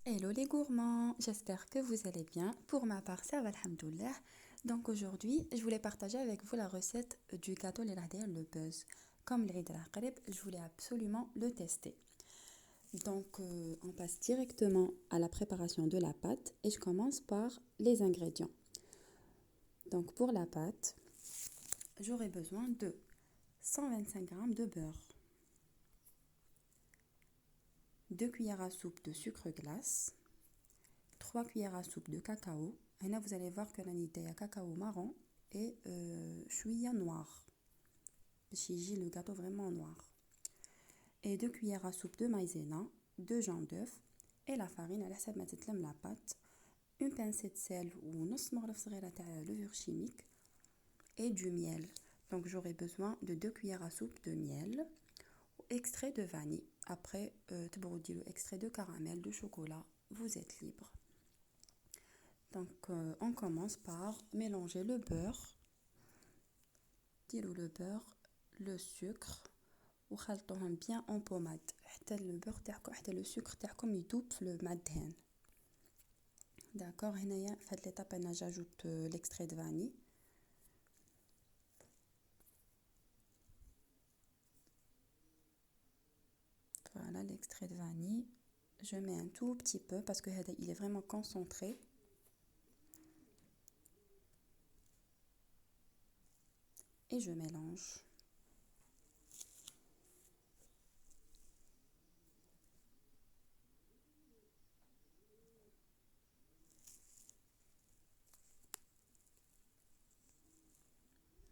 Hello les gourmands, j'espère que vous allez bien. Pour ma part, ça va, alhamdoulilah. Donc aujourd'hui, je voulais partager avec vous la recette du gâteau le buzz. Comme l'Eid al-Qarib, je voulais absolument le tester. Donc on passe directement à la préparation de la pâte et je commence par les ingrédients. Donc pour la pâte, j'aurai besoin de 125 g de beurre, 2 cuillères à soupe de sucre glace, 3 cuillères à soupe de cacao. Et là, vous allez voir que la nidée à cacao marron et chouïa noir. J'ai le gâteau vraiment noir. Et 2 cuillères à soupe de maïzena, 2 jaunes d'œufs et la farine à la salle la pâte, une pincée de sel ou نص مغرف صغيرة تاع levure chimique et du miel. Donc j'aurai besoin de 2 cuillères à soupe de miel, extrait de vanille. Après, extrait de caramel, de chocolat, vous êtes libre. Donc on commence par mélanger le beurre, le beurre, le sucre وخلطوهم bien en pommade حتى le beurre تاعكم حتى le sucre تاعكم يذوب في الماء الدهان. D'accord, هنايا في هاد l'étape انا j'ajoute l'extrait de vanille. Voilà l'extrait de vanille. Je mets un tout petit peu parce que il est vraiment concentré. Et je mélange.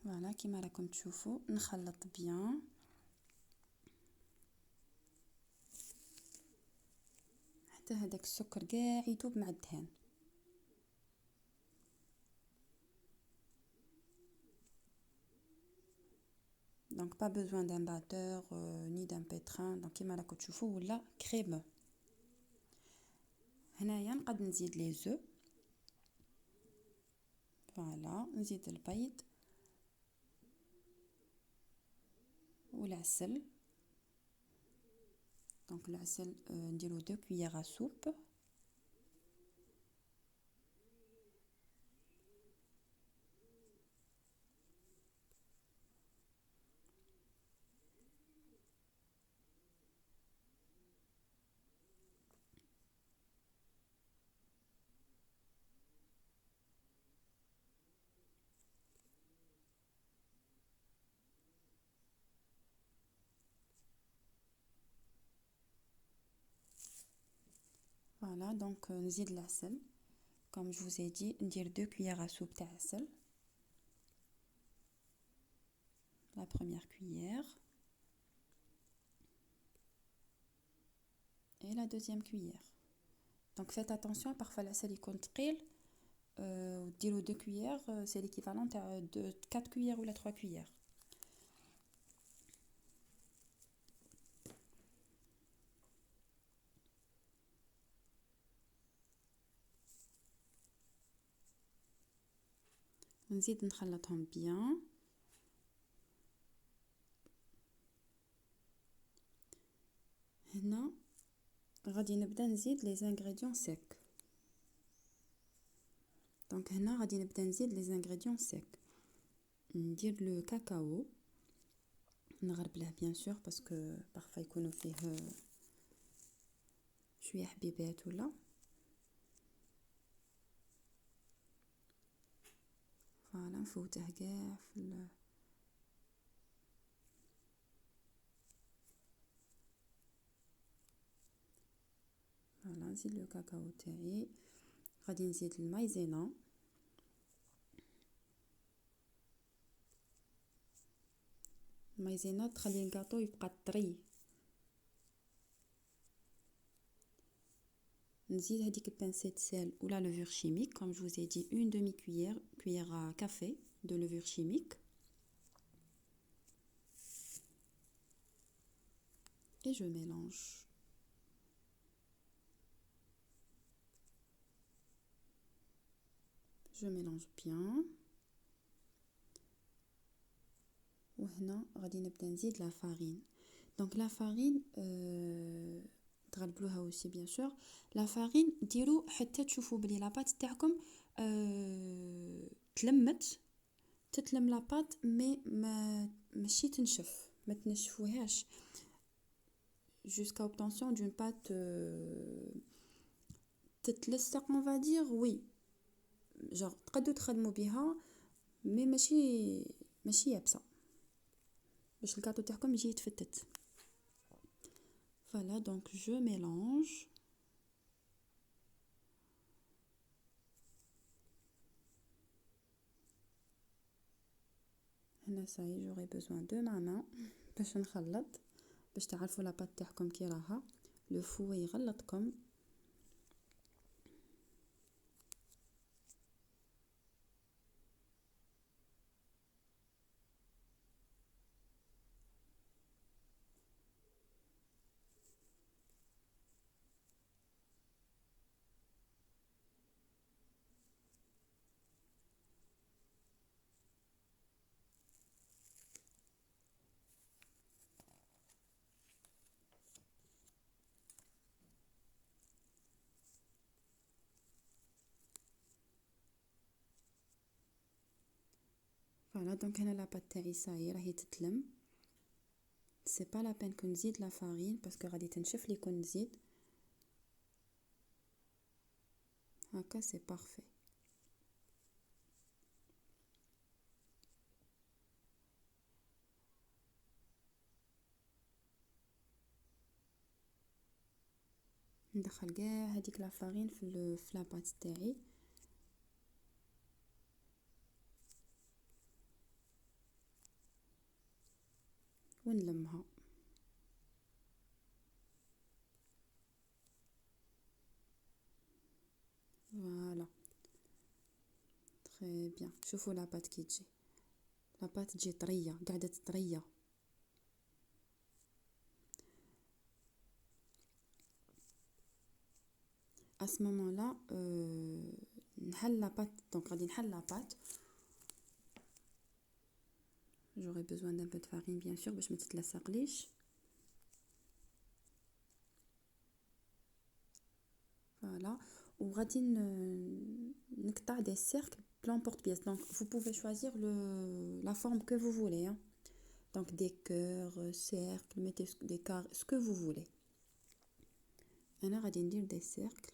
Voilà, كيما راكم تشوفوا نخلط bien. حتى هذاك السكر كاع يذوب مع الدهان. Donc pas besoin d'un batteur ni d'un pétrin. Donc كيما راكم تشوفوا ولا كريمه. هنايا نقد نزيد لي زو. فوالا نزيد البيض والعسل. دونك العسل نديرو 2 cuillères à soupe. Voilà, donc نزيد العسل. Comme je vous ai dit, ندير 2 cuillères à soupe تاع عسل. La première cuillère. Et la deuxième cuillère. Donc faites attention, parfois العسل يكون ثقيل. ديروا 2 cuillères, c'est l'équivalent de 4 cuillères ou la 3 cuillères. نزيد نخلطهم bien. هنا غادي نبدا نزيد les ingrédients secs. Donc هنا غادي نبدا نزيد les ingrédients secs. ندير le cacao. نغربله bien sûr parce que parfois يكونوا فيه شويه حبيبات ولا. فوالا نفوته كاع في فوالا نزيد لو كاكاو تاعي. غادي نزيد المايزينا. المايزينا تخلي الكاطو يبقى طري. نزيد هذيك البانسيه سال ولا levure chimique, comme je vous ai dit, une demi-cuillère cuillère à café de levure chimique. Et je mélange. Je mélange bien. وهنا غادي نبدا نزيد la farine. Donc la farine تغلبوها aussi bien sûr. La farine ديروا حتى تشوفوا بلي لاباط تاعكم تلمت، تتلم لاباط مي ماشي تنشف، ما تنشفوهاش jusqu'à obtention d'une pâte تتلصق on va dire oui. genre تقدروا تخدموا بها مي ماشي يابسه باش الكاطو تاعكم يجي يتفتت. Voilà, donc je mélange. هنا ça y est, j'aurai besoin de ma main باش نخلط، باش تعرفوا لاباط تاعكم كي راها. لو فو يغلطكم. فوالا دونك هنا لاباط تاعي صاي راهي تتلم. سي با لا بين كو نزيد لا فارين باسكو غادي تنشف لي كون نزيد. هكا سي بارفي. ندخل كاع هذيك لا فارين في لاباط تاعي. ونلمها. فوالا تري بيان. شوفوا لاباط كي تجي، لاباط تجي طريه، قاعده طريه. à ce moment là نحل لاباط. دونك غادي نحل لاباط. j'aurai besoin d'un peu de farine bien sûr باش ما تتلصقليش. voilà وغادي نقطع des cercles l'emporte-pièce. donc vous pouvez choisir la forme que vous voulez hein. donc des cœurs, cercles, mettez des carrés, ce que vous voulez. انا غادي ندير des cercles.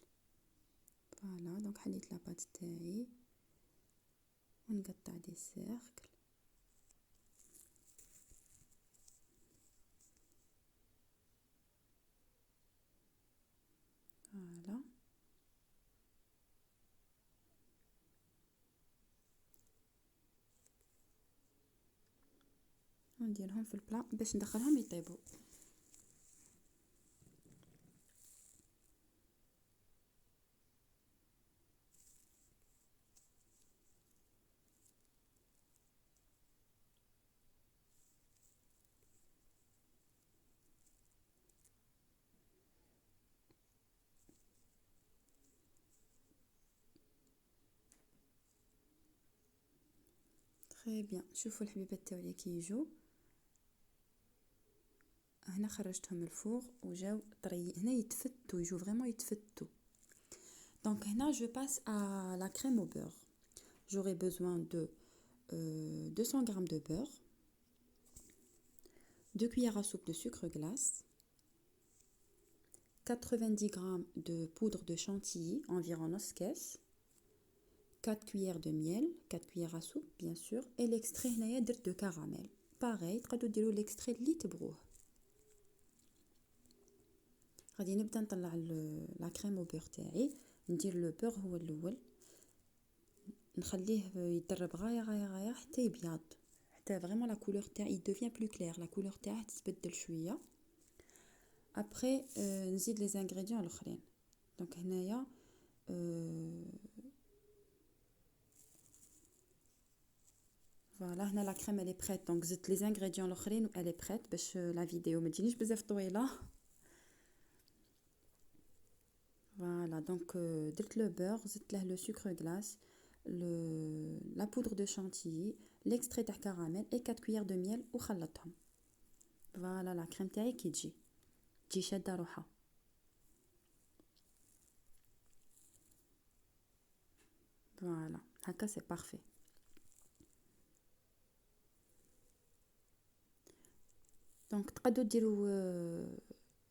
voilà donc حليت لاباط تاعي ونقطع des cercles. voilà ونديرهم في البلا باش ندخلهم يطيبوا. تري بيان. شوفوا الحبيبات تاوعي كي يجوا هنا خرجتهم من الفوغ وجاو طري. هنا يتفتوا، يجوا فريمون يتفتوا. donc هنا je passe à la crème au beurre. j'aurai besoin de 200 g de beurre, 2 cuillères à soupe de sucre glace, 90 g de poudre de chantilly environ نص كاس, 4 cuillères de miel, 4 cuillères à soupe bien sûr, et l'extrait هنايا درت de caramel. pareil تقدروا ديروا l'extrait اللي تبغوه. غادي نبدا نطلع لا كريم او بور تاعي. ندير لو بور هو الاول، نخليه يدرب غايه حتى يبيض، حتى فريمون لا كولور تاعي devient plus clair، لا كولور تاعه تتبدل شويه. ابري نزيد لي زانغريديون الاخرين. دونك هنايا فوالا هنا لا كريم الي بريت. دونك زدت لي زانغريديون الاخرين والي بريت باش لا فيديو ما تجينيش بزاف طويله. Voilà, donc درت le beurre, زدت له le sucre glace, la poudre de chantilly, l'extrait تاع caramel et 4 cuillères de miel وخلطهم. Voilà la crème تاعي كي تجي شادة روحها. فوالا هكا سي بارفي. دونك تقدروا ديروا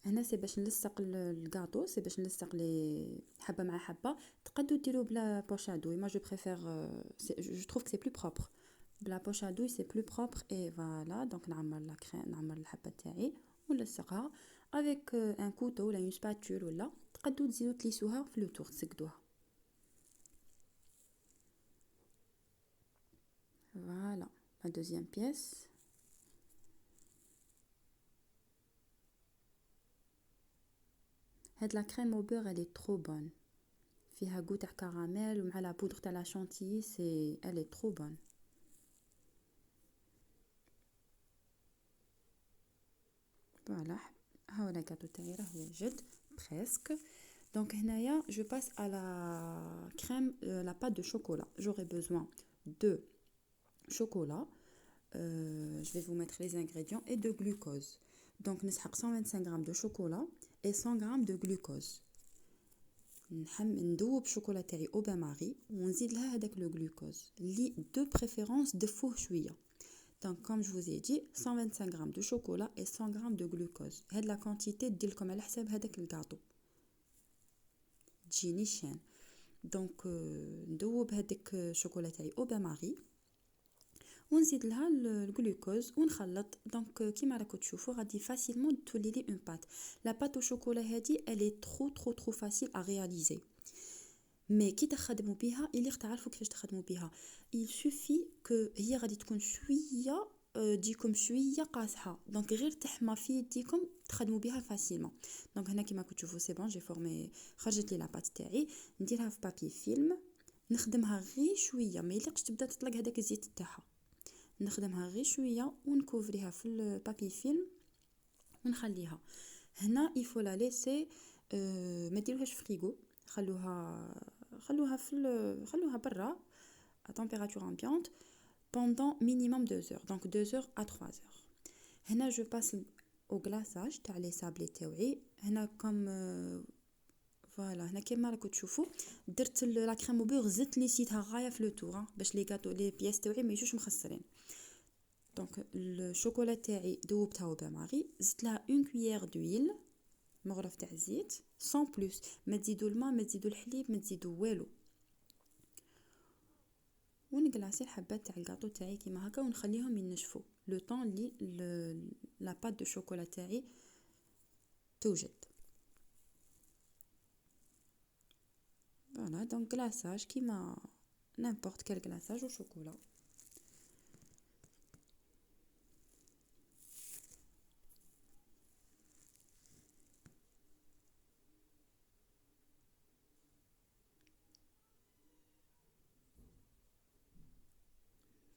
هنا سي باش نلصق الكاطو، سي باش نلصق لي حبه مع حبه. تقدروا ديروا بلا بوش ا دوي، ما جو بريفير جو تروف كو سي بلو بروبر بلا بوش ا دوي، سي بلو بروبر. اي فوالا دونك نعمر لا كريم، نعمر الحبه تاعي ونلصقها افيك ان كوتو ولا اون سباتول، ولا تقدروا تزيدوا تليسوها في لو تور تسقدوها. فوالا لا دوزيام بيس. هاد لا كريم او بور الي ترو بون، فيها غو تاع كراميل ومع لا بودر تاع لا شونتيي، سي الي ترو بون. فوالا ها هو الكاطو تاعي راه واجد بريسك. دونك هنايا جو باس à la crème la pâte de chocolat. J'aurai besoin de chocolat, je vais vous mettre les ingrédients, et de glucose. Donc نسحق 125 grammes de chocolat et 100 grammes de glucose. ندوب الشوكولا تاعي او بان ماري ونزيد لها هذاك لو غلوكوز اللي دو بريفيرونس دفوه شويه. Donc, comme je vous ai dit, 125 grammes de chocolat et 100 grammes de glucose. هاد la quantité ديرلكم على حساب هذاك الكاطو تجيني شان. دونك ندوب هذيك الشوكولا تاعي او بان ماري ونزيد لها الجلوكوز ونخلط. دونك كيما راكم تشوفوا غادي فاسيلمون تولي لي اون بات. لا بات او شوكولا هذه الي ترو فاسيل ا رياليزي، مي كي تخدموا بها اللي تعرفوا كيفاش تخدموا بها. il suffit que هي غادي تكون شويه تجيكم شويه قاصحه، دونك غير تحمى في يديكم تخدموا بها فاسيلمون. دونك هنا كيما كنتو تشوفوا سي بون جي فورمي، خرجت لي لاباط تاعي، نديرها في بابي فيلم نخدمها غير شويه، ما يليقش تبدا تطلق هذاك الزيت تاعها. نخدمها غير شويه ونكوفريها في البابي فيلم ونخليها هنا. il faut la laisser ما ديروهاش في فريغو، خلوها برا à température ambiante pendant minimum 2 heures. Donc 2 heures à 3 heures. هنا je passe au glaçage تاع لي سابلي تاوعي. هنا كم فوالا هنا كيما راكم تشوفوا درت لا كريم او بور، زدت لي سيتها غايه في لو تور باش لي غاتو لي بياس تاوعي ما يجوش مخسرين. دونك الشوكولا تاعي دوبتها او بان ماري، زدت لها اون كويير دويل مغرف تاع زيت سون بلوس، ما تزيدوا الماء ما تزيدوا الحليب ما تزيدوا والو. ونقلاصي الحبات تاع الكاطو تاعي كيما هكا ونخليهم ينشفوا لو طون لي لا بات دو شوكولا تاعي توجد. فوالا دونك كلاصاج كيما نيمبورط كال كلاصاج وشوكولا.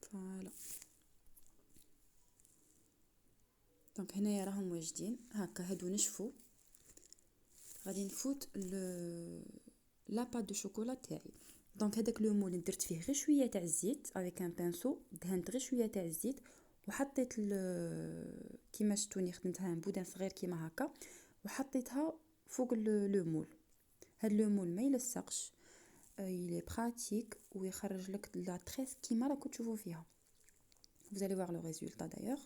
فوالا دونك هنايا راهم واجدين هكا، هادو نشفوا. غادي نفوت لا بات دو شوكولا تاعي. دونك هذاك لو مول درت فيه غير شويه تاع الزيت افيك ان بانسو، دهنت غير شويه تاع الزيت وحطيت كيما شفتوني خدمتها ان بودان صغير كيما هكا وحطيتها فوق لو مول. هاد لو مول ما يلصقش، il est pratique ويخرج لك لا تريس كيما راكم تشوفوا فيها. vous allez voir le résultat d'ailleurs.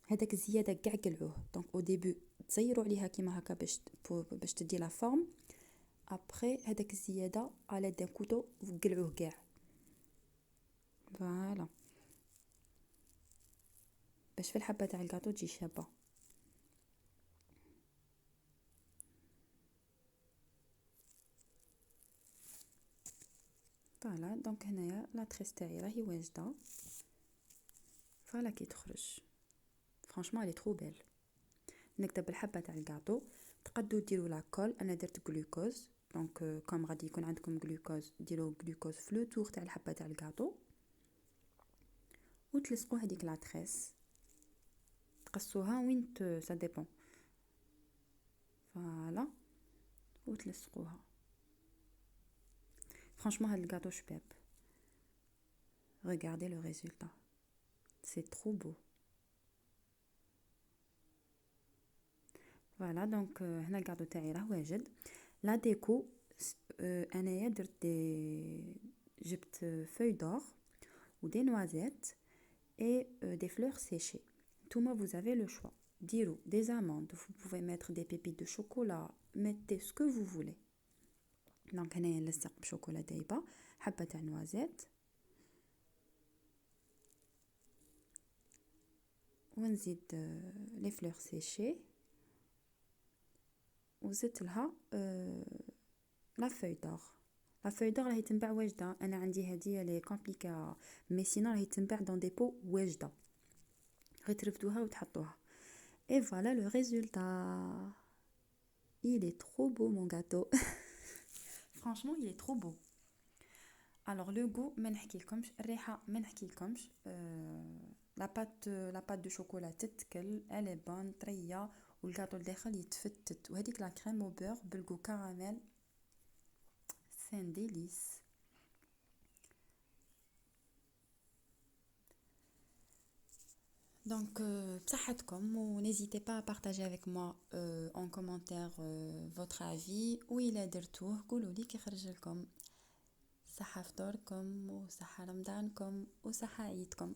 هذاك الزياده كاع قلعوه. دونك او ديبي تزيروا عليها كيما هكا باش تدي لا فورم. ابري هذاك الزياده على دان كوتو قلعوه كاع. فوالا باش في الحبه تاع الكاطو تجي شابه. فوالا دونك هنايا لا تريس تاعي راهي واجده. فوالا كي تخرج فرانشمون لي ترو بيل. نكتب الحبه تاع الكاطو. تقدروا ديروا لا كول، انا درت غلوكوز. دونك كوم غادي يكون عندكم غلوكوز ديروا غلوكوز في لو تور تاع الحبه تاع الكاطو وتلصقوا هذيك لا تريس، تقصوها وين سا ديبون. فوالا وتلصقوها. فرانشمون هاد الكاطو شباب. regardez le résultat, c'est trop beau. فوالا دونك هنا الكاطو تاعي راه واجد. لا ديكو انايا درت جبت feuilles d'or ou des noisettes et des fleurs séchées. Ntouma, vous avez le choix. Dirou, des amandes, vous pouvez mettre des pépites de chocolat, mettez ce que vous voulez. Donc انايا نلصق بشوكولا دايبه، حبه تاع نوازيت، ونزيد لي فلور سيشي، وزدت لها لا فوي دور. لا فوي دور راهي تنباع واجده، انا عندي هديه لي كومبليكا، مي سينو راهي تنباع دون دي بو واجده، غير ترفدوها وتحطوها. اي فوالا لو ريزولتا. Il est trop beau mon gâteau. Franchement, il est trop beau. Alors le goût ما نحكيلكمش، الريحه ما نحكيلكمش. لا بات دو شوكولا تتكل، الي بون طريه، والكاطو الداخل يتفتت، وهذيك لا كريم او بور بالغو كراميل، سان ديليس. Donc بصحتكم، و n'hésitez pas à partager avec moi en commentaire votre avis، وإلا درتوه قولوا لي كي خرج لكم. صحة فطوركم وصحة رمضانكم وصحة عيدكم.